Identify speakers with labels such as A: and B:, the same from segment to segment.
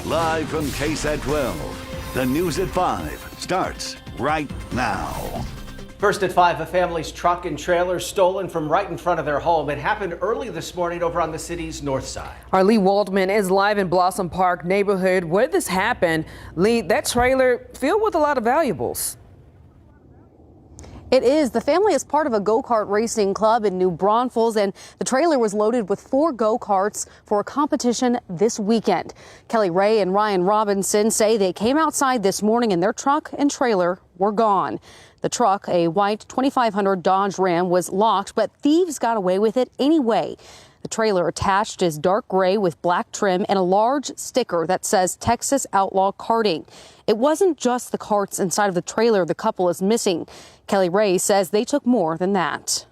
A: Live from KSAT 12, the news at 5 starts right now.
B: First at 5, a family's truck and trailer stolen from right in front of their home. It happened early this morning over on the city's north side.
C: Our Lee Waldman is live in Blossom Park neighborhood where this happened. Lee, that trailer filled with a lot of valuables.
D: It is. The family is part of a go-kart racing club in New Braunfels, and the trailer was loaded with 4 go-karts for a competition this weekend. Kelly Ray and Ryan Robinson say they came outside this morning and their truck and trailer were gone. The truck, a white 2500 Dodge Ram, was locked, but thieves got away with it anyway. The trailer attached is dark gray with black trim and a large sticker that says Texas Outlaw Karting. It wasn't just the carts inside of the trailer the couple is missing. Kelly Ray says they took more than that.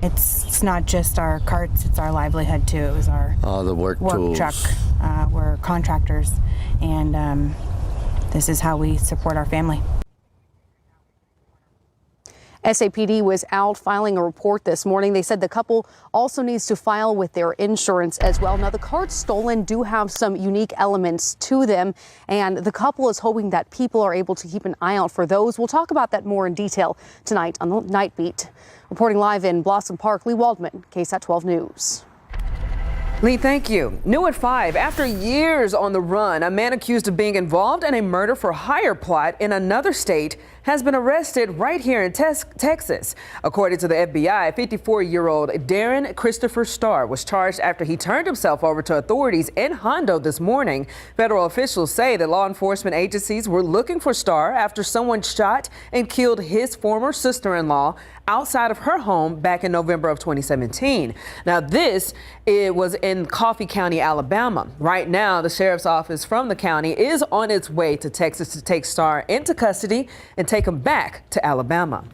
E: It's not just our carts, it's our livelihood too. It was our
F: the work tools.
E: Truck. We're contractors, and this is how we support our family.
D: SAPD was out filing a report this morning. They said the couple also needs to file with their insurance as well. Now, the carts stolen do have some unique elements to them, and the couple is hoping that people are able to keep an eye out for those. We'll talk about that more in detail tonight on the Night Beat. Reporting live in Blossom Park, Lee Waldman, KSAT 12 News.
C: Lee, thank you. New at 5, after years on the run, a man accused of being involved in a murder for hire plot in another state has been arrested right here in Texas. According to the FBI, 54-year-old Darren Christopher Starr was charged after he turned himself over to authorities in Hondo this morning. Federal officials say that law enforcement agencies were looking for Starr after someone shot and killed his former sister-in-law outside of her home back in November of 2017. Now, it was in Coffee County, Alabama. Right now, the sheriff's office from the county is on its way to Texas to take Starr into custody and take him back to Alabama.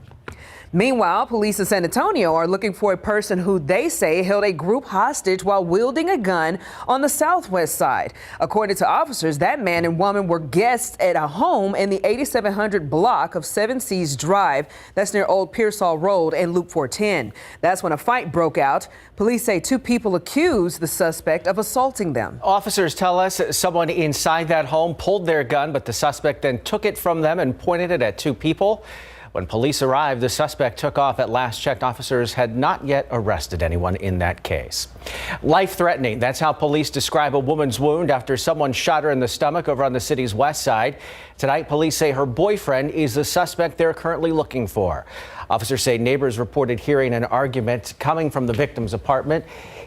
C: Meanwhile, police in San Antonio are looking for a person who they say held a group hostage while wielding a gun on the southwest side. According to officers, that man and woman were guests at a home in the 8700 block of 7 Seas Drive. That's near Old Pearsall Road and Loop 410. That's when a fight broke out. Police say 2 people accused the suspect of assaulting them.
B: Officers tell us someone inside that home pulled their gun, but the suspect then took it from them and pointed it at 2 people. When police arrived, the suspect took off. At last checked, officers had not yet arrested anyone in that case. Life-threatening. That's how police describe a woman's wound after someone shot her in the stomach over on the city's west side. Tonight, police say her boyfriend is the suspect they're currently looking for. Officers say neighbors reported hearing an argument coming from the victim's apartment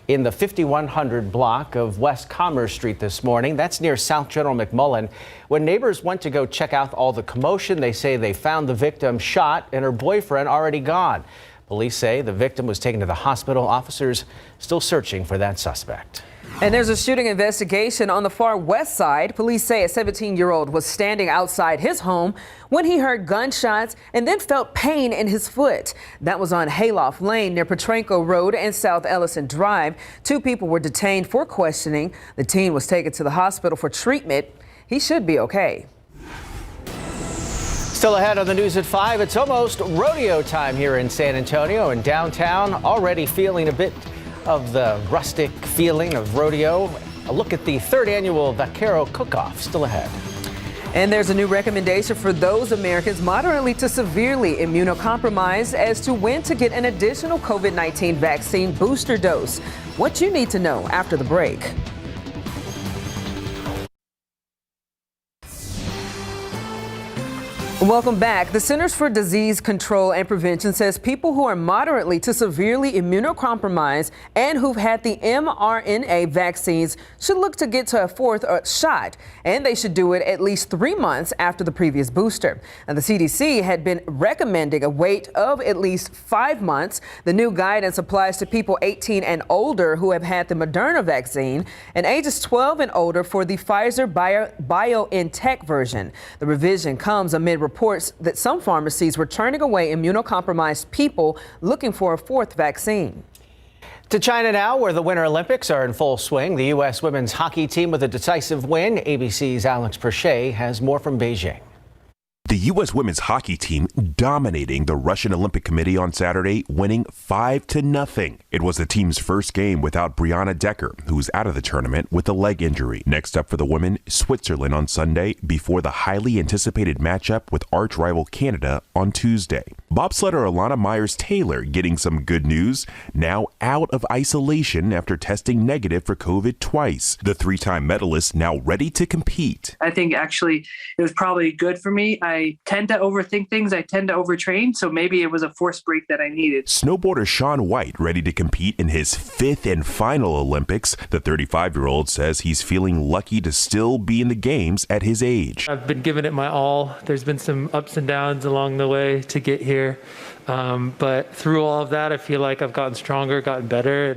B: in the 5100 block of West Commerce Street this morning. That's near South General McMullen. When neighbors went to go check out all the commotion, they say they found the victim shot and her boyfriend already gone. Police say the victim was taken to the hospital. Officers still searching for that suspect.
C: And there's a shooting investigation on the far west side. Police say a 17-year-old was standing outside his home when he heard gunshots and then felt pain in his foot. That was on Hayloft Lane near Petranco Road and South Ellison Drive. 2 people were detained for questioning. The teen was taken to the hospital for treatment. He should be okay.
B: Still ahead on the news at 5, it's almost rodeo time here in San Antonio and downtown. Already feeling a bit of the rustic feeling of rodeo. A look at the 3rd annual Vaquero Cook-Off still ahead.
C: And there's a new recommendation for those Americans moderately to severely immunocompromised as to when to get an additional COVID-19 vaccine booster dose. What you need to know after the break. Welcome back. The Centers for Disease Control and Prevention says people who are moderately to severely immunocompromised and who've had the mRNA vaccines should look to get to a 4th shot, and they should do it at least 3 months after the previous booster. And the CDC had been recommending a wait of at least 5 months. The new guidance applies to people 18 and older who have had the Moderna vaccine and ages 12 and older for the Pfizer BioNTech version. The revision comes amid reports that some pharmacies were turning away immunocompromised people looking for a 4th vaccine.
B: To China now, where the Winter Olympics are in full swing. The U.S. women's hockey team with a decisive win. ABC's Alex Perche has more from Beijing.
F: The U.S. women's hockey team dominating the Russian Olympic Committee on Saturday, winning 5-0. It was the team's first game without Brianna Decker, who's out of the tournament with a leg injury. Next up for the women, Switzerland on Sunday before the highly anticipated matchup with arch rival Canada on Tuesday. Bobsledder Alana Myers-Taylor getting some good news, now out of isolation after testing negative for COVID twice. The three-time medalist now ready to compete.
G: I think actually it was probably good for me. I tend to overthink things. I tend to overtrain. So maybe it was a forced break that I needed.
F: Snowboarder Shaun White ready to compete in his fifth and final Olympics. The 35-year-old says he's feeling lucky to still be in the games at his age.
H: I've been giving it my all. There's been some ups and downs along the way to get here. But through all of that, I feel like I've gotten stronger, gotten better.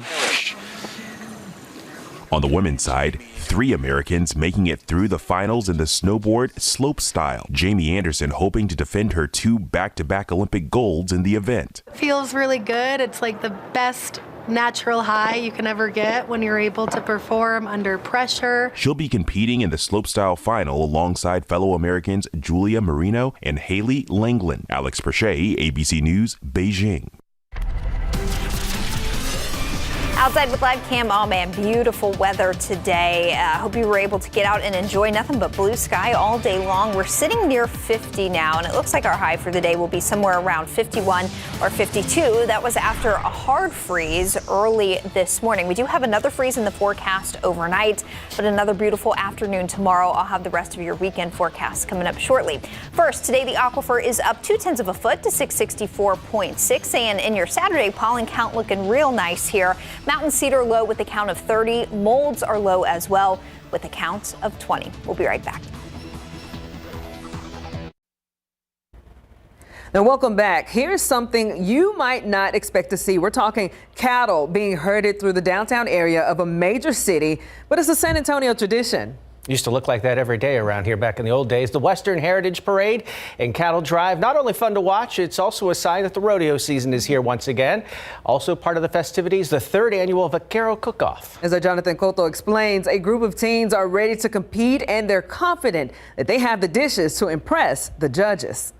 F: On the women's side, 3 Americans making it through the finals in the snowboard slopestyle. Jamie Anderson hoping to defend her 2 back-to-back Olympic golds in the event.
I: Feels really good. It's like the best natural high you can ever get when you're able to perform under pressure.
F: She'll be competing in the slopestyle final alongside fellow Americans Julia Marino and Haley Langland. Alex Perche, ABC News, Beijing.
J: Outside with live cam, oh man, beautiful weather today. Hope you were able to get out and enjoy nothing but blue sky all day long. We're sitting near 50 now, and it looks like our high for the day will be somewhere around 51 or 52. That was after a hard freeze early this morning. We do have another freeze in the forecast overnight, but another beautiful afternoon tomorrow. I'll have the rest of your weekend forecast coming up shortly. First, today the aquifer is up 0.2 of a foot to 664.6, and in your Saturday pollen count looking real nice here. Mountain cedar low with a count of 30. Molds are low as well with a count of 20. We'll be right back.
C: Now, welcome back. Here's something you might not expect to see. We're talking cattle being herded through the downtown area of a major city, but it's a San Antonio tradition.
B: Used to look like that every day around here back in the old days. The Western Heritage Parade and Cattle Drive, not only fun to watch, it's also a sign that the rodeo season is here once again. Also part of the festivities, the 3rd annual Vaquero Cook-Off.
C: As our Jonathan Cotto explains, a group of teens are ready to compete, and they're confident that they have the dishes to impress the judges.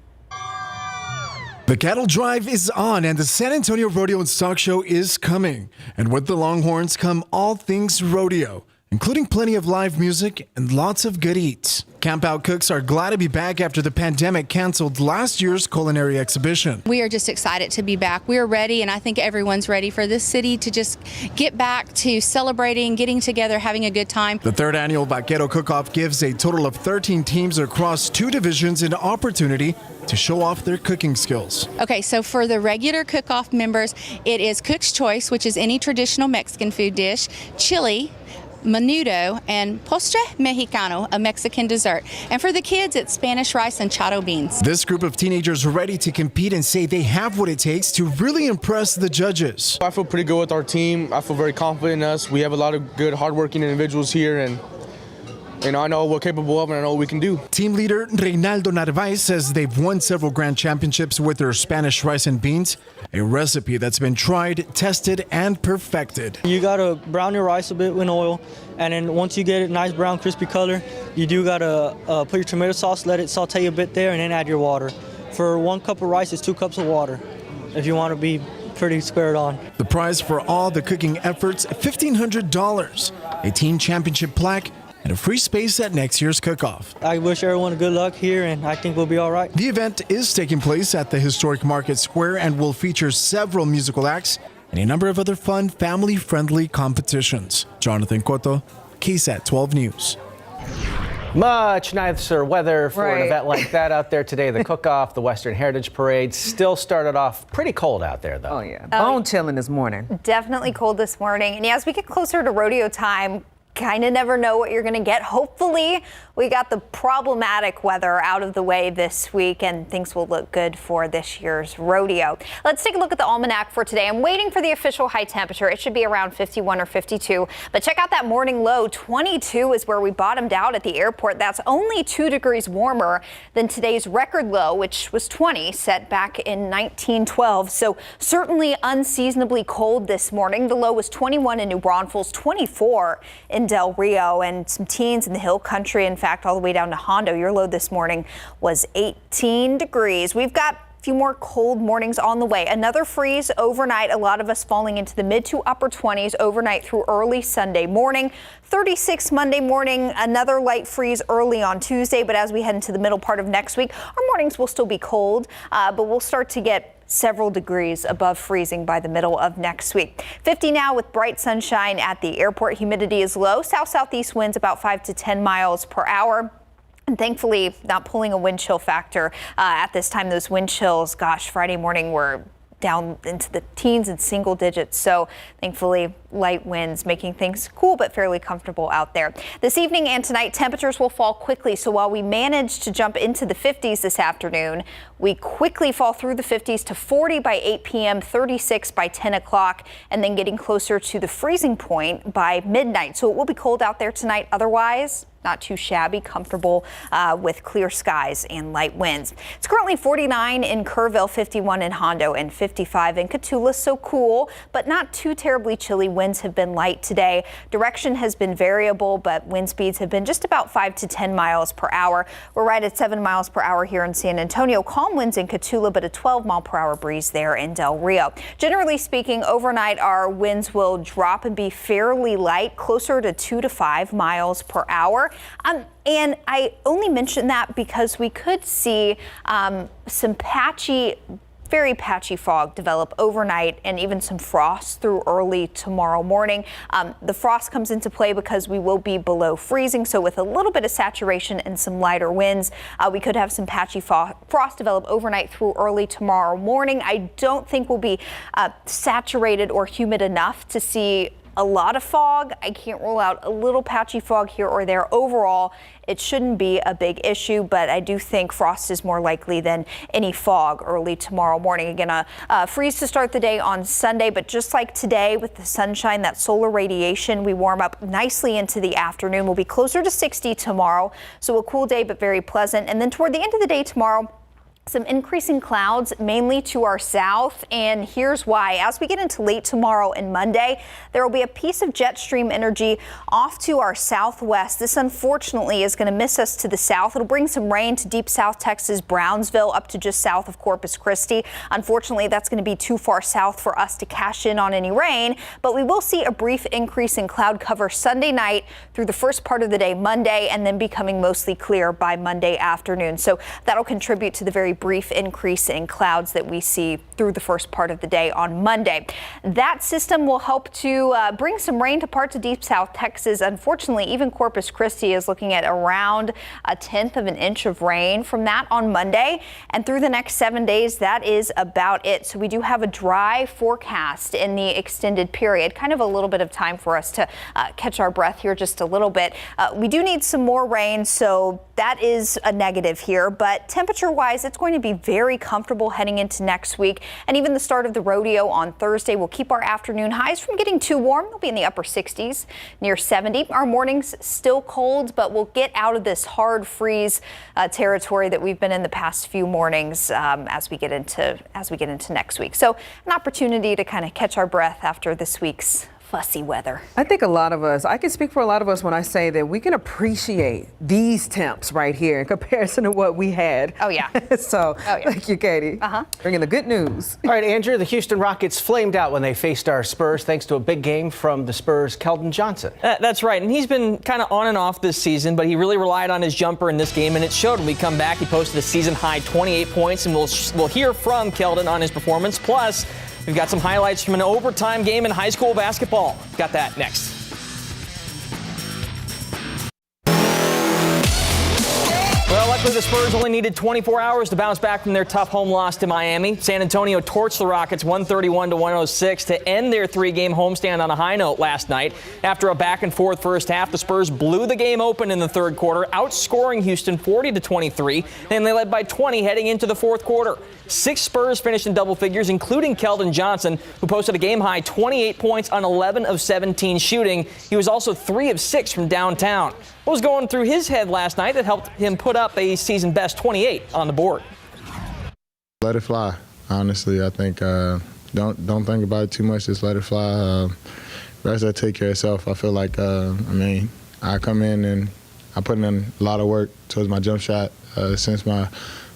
K: The Cattle Drive is on, and the San Antonio Rodeo and Stock Show is coming. And with the Longhorns come all things rodeo, including plenty of live music and lots of good eats. Camp Out cooks are glad to be back after the pandemic canceled last year's culinary exhibition.
L: We are just excited to be back. We are ready, and I think everyone's ready for this city to just get back to celebrating, getting together, having a good time.
K: The 3rd annual Vaquero Cook-Off gives a total of 13 teams across 2 divisions an opportunity to show off their cooking skills.
L: Okay, so for the regular cook-off members, it is Cook's Choice, which is any traditional Mexican food dish, chili, menudo, and postre mexicano, a Mexican dessert. And for the kids, it's Spanish rice and chado beans.
K: This group of teenagers are ready to compete and say they have what it takes to really impress the judges.
M: I feel pretty good with our team. I feel very confident in us. We have a lot of good, hardworking individuals here, and I know what we're capable of, and I know what we can do.
K: Team leader Reynaldo Narvaez says they've won several grand championships with their Spanish rice and beans, a recipe that's been tried, tested, and perfected.
N: You gotta brown your rice a bit in oil, and then once you get it nice brown crispy color, you do gotta put your tomato sauce, let it saute a bit there, and then add your water. For 1 cup of rice, it's 2 cups of water, if you want to be pretty squared on.
K: The prize for all the cooking efforts, $1,500, a team championship plaque, and a free space at next year's cook-off.
N: I wish everyone good luck here, and I think we'll be all right.
K: The event is taking place at the historic Market Square and will feature several musical acts and a number of other fun, family-friendly competitions. Jonathan Cotto, KSAT 12 News.
B: Much nicer weather for an event like that out there today. The cook-off, the Western Heritage Parade, still started off pretty cold out there, though.
C: Oh, yeah. Bone chilling this morning.
J: Definitely cold this morning. And as we get closer to rodeo time, kind of never know what you're going to get. Hopefully, we got the problematic weather out of the way this week, and things will look good for this year's rodeo. Let's take a look at the almanac for today. I'm waiting for the official high temperature. It should be around 51 or 52. But check out that morning low. 22 is where we bottomed out at the airport. That's only 2 degrees warmer than today's record low, which was 20, set back in 1912. So certainly unseasonably cold this morning. The low was 21 in New Braunfels, 24 in in Del Rio, and some teens in the hill country. In fact, all the way down to Hondo. Your low this morning was 18 degrees. We've got few more cold mornings on the way. Another freeze overnight. A lot of us falling into the mid to upper 20s overnight through early Sunday morning. 36 Monday morning. Another light freeze early on Tuesday. But as we head into the middle part of next week, our mornings will still be cold, but we'll start to get several degrees above freezing by the middle of next week. 50 now with bright sunshine at the airport. Humidity is low. South-southeast winds about 5 to 10 miles per hour. And thankfully, not pulling a wind chill factor at this time. Those wind chills, gosh, Friday morning were down into the teens and single digits. So thankfully, light winds making things cool but fairly comfortable out there. This evening and tonight, temperatures will fall quickly. So while we managed to jump into the 50s this afternoon, we quickly fall through the 50s to 40 by 8 p.m., 36 by 10 o'clock, and then getting closer to the freezing point by midnight. So it will be cold out there tonight. Otherwise, not too shabby, comfortable with clear skies and light winds. It's currently 49 in Kerrville, 51 in Hondo, and 55 in Cotulla. So cool, but not too terribly chilly. Winds have been light today. Direction has been variable, but wind speeds have been just about 5 to 10 miles per hour. We're right at 7 miles per hour here in San Antonio. Calm winds in Cotulla, but a 12 mile per hour breeze there in Del Rio. Generally speaking, overnight our winds will drop and be fairly light, closer to 2 to 5 miles per hour. And I only mention that because we could see some very patchy fog develop overnight and even some frost through early tomorrow morning. The frost comes into play because we will be below freezing. So with a little bit of saturation and some lighter winds, we could have some patchy frost develop overnight through early tomorrow morning. I don't think we'll be saturated or humid enough to see a lot of fog. I can't rule out a little patchy fog here or there. Overall, it shouldn't be a big issue, but I do think frost is more likely than any fog early tomorrow morning. Again, a freeze to start the day on Sunday, but just like today with the sunshine, that solar radiation, we warm up nicely into the afternoon. We'll be closer to 60 tomorrow, so a cool day, but very pleasant. And then toward the end of the day tomorrow, some increasing clouds, mainly to our south, and here's why. As we get into late tomorrow and Monday, there will be a piece of jet stream energy off to our southwest. This, unfortunately, is going to miss us to the south. It'll bring some rain to deep South Texas, Brownsville, up to just south of Corpus Christi. Unfortunately, that's going to be too far south for us to cash in on any rain, but we will see a brief increase in cloud cover Sunday night through the first part of the day Monday, and then becoming mostly clear by Monday afternoon. So that'll contribute to the very brief increase in clouds that we see through the first part of the day on Monday. That system will help to bring some rain to parts of deep South Texas. Unfortunately, even Corpus Christi is looking at around 1/10 of an inch of rain from that on Monday. And through the next 7 days, that is about it. So we do have a dry forecast in the extended period. Kind of a little bit of time for us to catch our breath here just a little bit. We do need some more rain, so that is a negative here. But temperature-wise, it's going to be very comfortable heading into next week. And even the start of the rodeo on Thursday will keep our afternoon highs from getting too warm. They'll be in the upper 60s, near 70. Our mornings still cold, but we'll get out of this hard freeze territory that we've been in the past few mornings as we get into next week. So an opportunity to kind of catch our breath after this week's fussy weather. I think a lot of us, I can speak for a lot of us when I say that we can appreciate these temps right here in comparison to what we had. Oh, yeah. Thank you, Katie. Bringing the good news.
B: All right, Andrew, the Houston Rockets flamed out when they faced our Spurs thanks to a big game from the Spurs' Keldon Johnson.
O: That's right, and he's been kind of on and off this season, but he really relied on his jumper in this game, and it showed. When we come back, he posted a season-high 28 points, and we'll hear from Keldon on his performance. Plus, we've got some highlights from an overtime game in high school basketball. Got that next. Well, luckily the Spurs only needed 24 hours to bounce back from their tough home loss to Miami. San Antonio torched the Rockets 131-106 to end their 3-game homestand on a high note last night. After a back-and-forth first half, the Spurs blew the game open in the third quarter, outscoring Houston 40-23, and they led by 20 heading into the fourth quarter. 6 Spurs finished in double figures, including Keldon Johnson, who posted a game-high 28 points on 11 of 17 shooting. He was also 3 of 6 from downtown. What was going through his head last night that helped him put up a season-best 28 on the board?
P: Let it fly, honestly. I think don't think about it too much. Just let it fly. rest will take care of itself. I feel like, I come in and I put in a lot of work towards my jump shot since my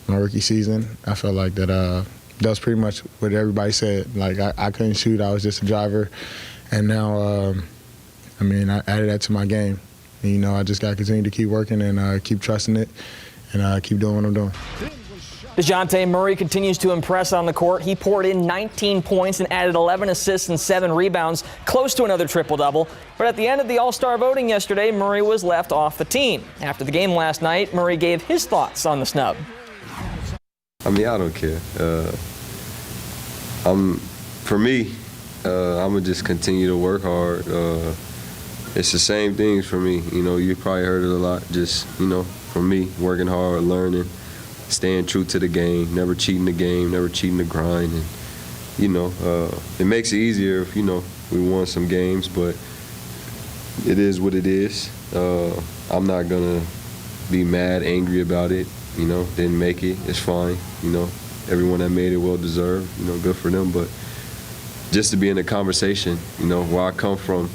P: rookie season. I felt like that was pretty much what everybody said. Like, I couldn't shoot. I was just a driver. And now, I added that to my game. And, I just got to continue to keep working and keep trusting it and keep doing what I'm doing.
O: DeJounte Murray continues to impress on the court. He poured in 19 points and added 11 assists and 7 rebounds, close to another triple-double. But at the end of the All-Star voting yesterday, Murray was left off the team. After the game last night, Murray gave his thoughts on the snub.
Q: I don't care. For me, I'm going to just continue to work hard. It's the same things for me. You probably heard it a lot. Just, for me, working hard, learning, staying true to the game, never cheating the game, never cheating the grind. And, it makes it easier if, we won some games, but it is what it is. I'm not going to be mad, angry about it. Didn't make it. It's fine. Everyone that made it well deserved. Good for them. But just to be in the conversation, where I come from,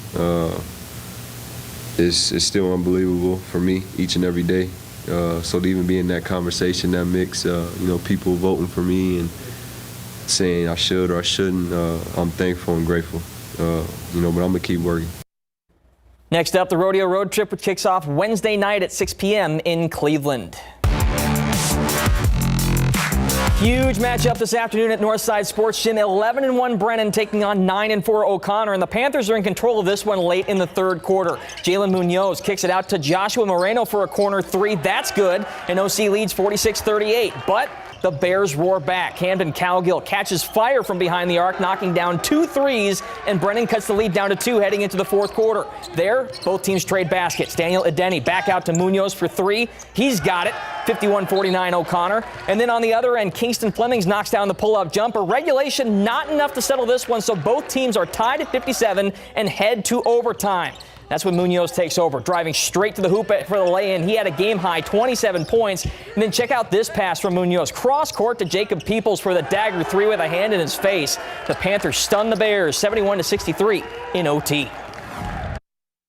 Q: is still unbelievable for me each and every day. So to even be in that conversation, that mix, people voting for me and saying I should or I shouldn't, I'm thankful and grateful. But I'm going to keep working.
O: Next up, the rodeo road trip, which kicks off Wednesday night at 6 p.m. in Cleveland. Huge matchup this afternoon at Northside Sports Gym. 11-1 Brennan taking on 9-4 O'Connor, and the Panthers are in control of this one late in the third quarter. Jalen Munoz kicks it out to Joshua Moreno for a corner three. That's good, and OC leads 46-38. But the Bears roar back. Camden Cowgill catches fire from behind the arc, knocking down 2 threes, and Brennan cuts the lead down to 2 heading into the fourth quarter. There, both teams trade baskets. Daniel Edeni back out to Munoz for 3. He's got it. 51-49 O'Connor. And then on the other end, Kingston Flemings knocks down the pull-up jumper. Regulation not enough to settle this one, so both teams are tied at 57 and head to overtime. That's when Munoz takes over, driving straight to the hoop for the lay-in. He had a game-high 27 points. And then check out this pass from Munoz. Cross-court to Jacob Peoples for the dagger 3 with a hand in his face. The Panthers stun the Bears 71-63 in OT.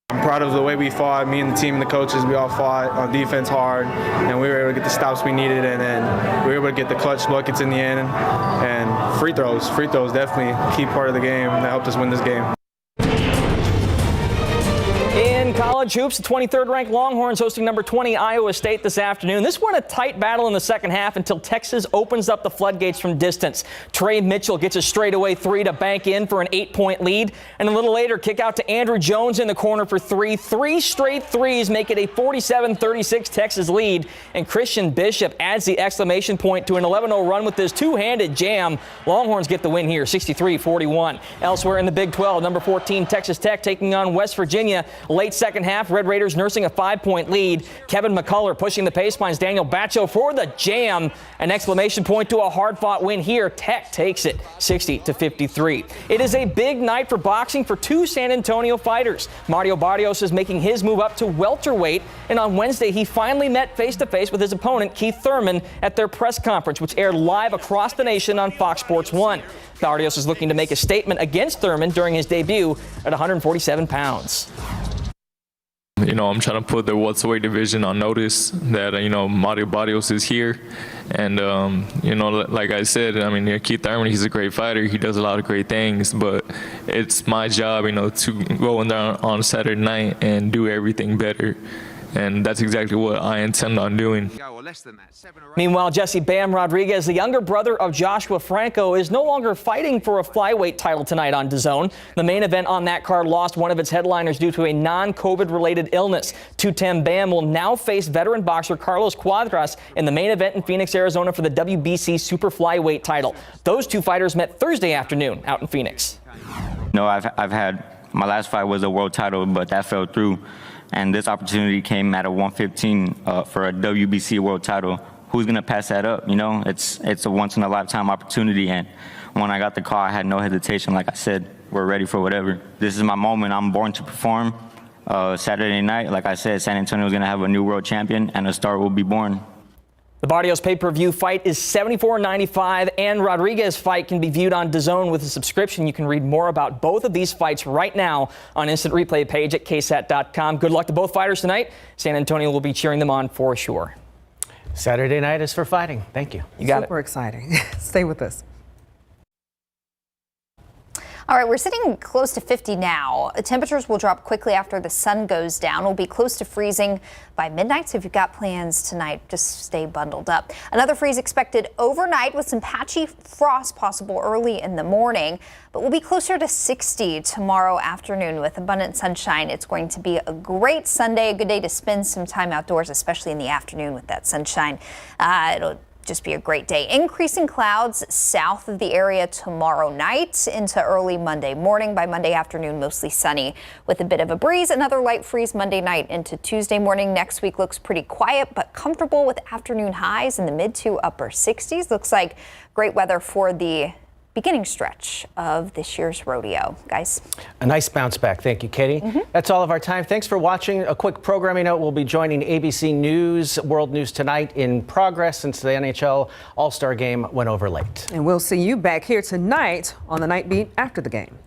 M: I'm proud of the way we fought. Me and the team and the coaches, we all fought on defense hard, and we were able to get the stops we needed, and then we were able to get the clutch buckets in the end. And free throws definitely a key part of the game that helped us win this game.
O: In college hoops, the 23rd ranked Longhorns hosting number 20 Iowa State this afternoon. This one a tight battle in the second half until Texas opens up the floodgates from distance. Trey Mitchell gets a straightaway 3 to bank in for an 8-point lead. And a little later, kick out to Andrew Jones in the corner for 3. 3 straight threes make it a 47-36 Texas lead. And Christian Bishop adds the exclamation point to an 11-0 run with this two-handed jam. Longhorns get the win here, 63-41. Elsewhere in the Big 12, number 14 Texas Tech taking on West Virginia. Late second half, Red Raiders nursing a 5-point lead. Kevin McCullough pushing the pacelines. Daniel Batcho for the jam. An exclamation point to a hard-fought win here. Tech takes it 60-53. It is a big night for boxing for 2 San Antonio fighters. Mario Barrios is making his move up to welterweight, and on Wednesday he finally met face-to-face with his opponent Keith Thurman at their press conference, which aired live across the nation on Fox Sports 1. Barrios is looking to make a statement against Thurman during his debut at 147 pounds.
R: I'm trying to put the welterweight division on notice that, Mario Barrios is here. And, like I said, Keith Thurman, he's a great fighter. He does a lot of great things. But it's my job, to go in there on Saturday night and do everything better. And that's exactly what I intend on doing.
O: Meanwhile, Jesse Bam Rodriguez, the younger brother of Joshua Franco, is no longer fighting for a flyweight title tonight on DAZN. The main event on that card lost one of its headliners due to a non-COVID-related illness. Two-time Bam will now face veteran boxer Carlos Cuadras in the main event in Phoenix, Arizona for the WBC Super Flyweight title. Those two fighters met Thursday afternoon out in Phoenix.
S: I've had, my last fight was a world title, but that fell through. And this opportunity came at a 115 for a WBC world title. Who's going to pass that up? It's a once-in-a-lifetime opportunity. And when I got the call, I had no hesitation. Like I said, we're ready for whatever. This is my moment. I'm born to perform. Saturday night, like I said, San Antonio is going to have a new world champion, and a star will be born.
O: The Barrios pay-per-view fight is $74.95, and Rodriguez fight can be viewed on DAZN with a subscription. You can read more about both of these fights right now on Instant Replay page at KSAT.com. Good luck to both fighters tonight. San Antonio will be cheering them on for sure.
B: Saturday night is for fighting. Thank you.
O: You got it.
C: Super exciting. Stay with us.
J: All right, we're sitting close to 50 now. Temperatures will drop quickly after the sun goes down. We'll be close to freezing by midnight, so if you've got plans tonight, just stay bundled up. Another freeze expected overnight with some patchy frost possible early in the morning, but we'll be closer to 60 tomorrow afternoon with abundant sunshine. It's going to be a great Sunday, a good day to spend some time outdoors, especially in the afternoon with that sunshine. It'll just be a great day. Increasing clouds south of the area tomorrow night into early Monday morning. By Monday afternoon, mostly sunny with a bit of a breeze. Another light freeze Monday night into Tuesday morning. Next week looks pretty quiet but comfortable with afternoon highs in the mid to upper 60s. Looks like great weather for the beginning stretch of this year's rodeo. Guys.
B: A nice bounce back. Thank you, Katie. That's all of our time. Thanks for watching. A quick programming note. We'll be joining ABC News, World News Tonight in progress since the NHL All-Star Game went over late.
C: And we'll see you back here tonight on the Night Beat after the game.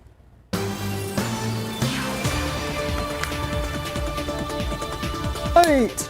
C: Right.